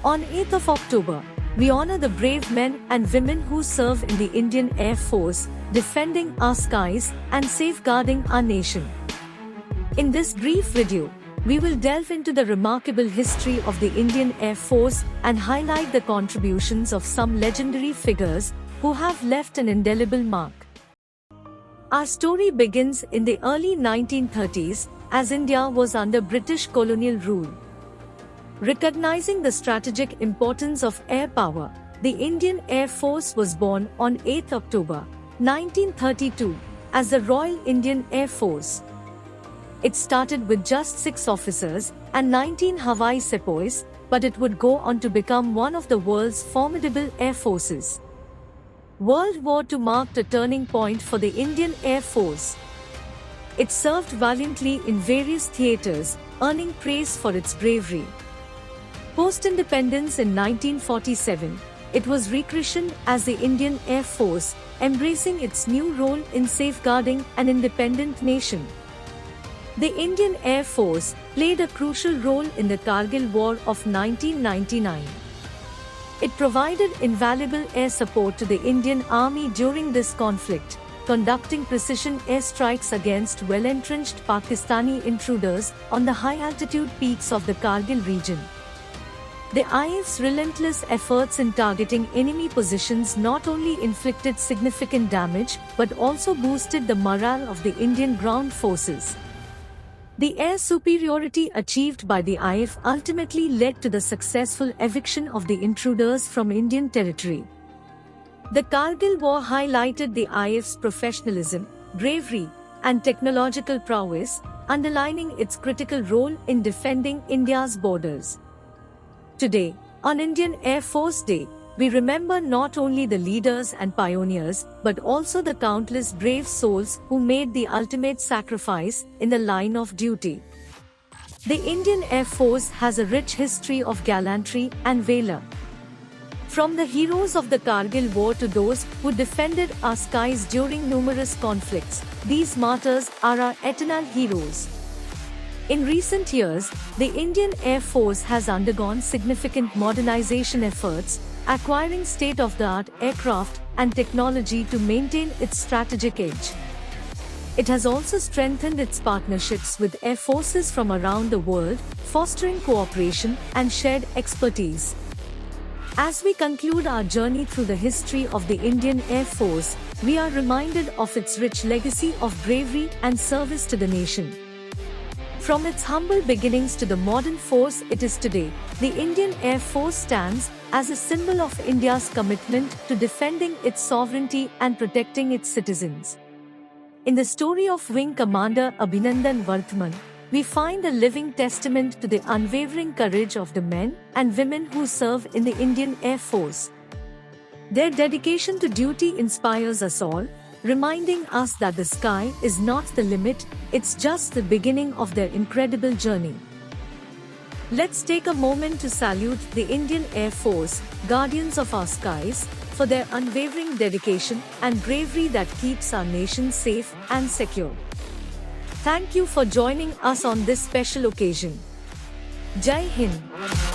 On 8th of October, we honor the brave men and women who serve in the Indian Air Force, defending our skies and safeguarding our nation. In this brief video, we will delve into the remarkable history of the Indian Air Force and highlight the contributions of some legendary figures who have left an indelible mark. Our story begins in the early 1930s, as India was under British colonial rule. Recognizing the strategic importance of air power, the Indian Air Force was born on 8 October 1932 as the Royal Indian Air Force. It started with just 6 officers and 19 Hawaii sepoys, but it would go on to become one of the world's formidable air forces. World War II marked a turning point for the Indian Air Force. It served valiantly in various theaters, earning praise for its bravery. Post-independence in 1947, it was rechristened as the Indian Air Force, embracing its new role in safeguarding an independent nation. The Indian Air Force played a crucial role in the Kargil War of 1999. It provided invaluable air support to the Indian Army during this conflict, conducting precision airstrikes against well-entrenched Pakistani intruders on the high-altitude peaks of the Kargil region. The IF's relentless efforts in targeting enemy positions not only inflicted significant damage but also boosted the morale of the Indian ground forces. The air superiority achieved by the IF ultimately led to the successful eviction of the intruders from Indian territory. The Kargil War highlighted the IF's professionalism, bravery, and technological prowess, underlining its critical role in defending India's borders. Today, on Indian Air Force Day, we remember not only the leaders and pioneers, but also the countless brave souls who made the ultimate sacrifice in the line of duty. The Indian Air Force has a rich history of gallantry and valor. From the heroes of the Kargil War to those who defended our skies during numerous conflicts, these martyrs are our eternal heroes. In recent years, the Indian Air Force has undergone significant modernization efforts, acquiring state-of-the-art aircraft and technology to maintain its strategic edge. It has also strengthened its partnerships with air forces from around the world, fostering cooperation and shared expertise. As we conclude our journey through the history of the Indian Air Force, we are reminded of its rich legacy of bravery and service to the nation. From its humble beginnings to the modern force it is today, the Indian Air Force stands as a symbol of India's commitment to defending its sovereignty and protecting its citizens. In the story of Wing Commander Abhinandan Vardhaman, we find a living testament to the unwavering courage of the men and women who serve in the Indian Air Force. Their dedication to duty inspires us all, reminding us that the sky is not the limit, it's just the beginning of their incredible journey. Let's take a moment to salute the Indian Air Force, guardians of our skies, for their unwavering dedication and bravery that keeps our nation safe and secure. Thank you for joining us on this special occasion. Jai Hind.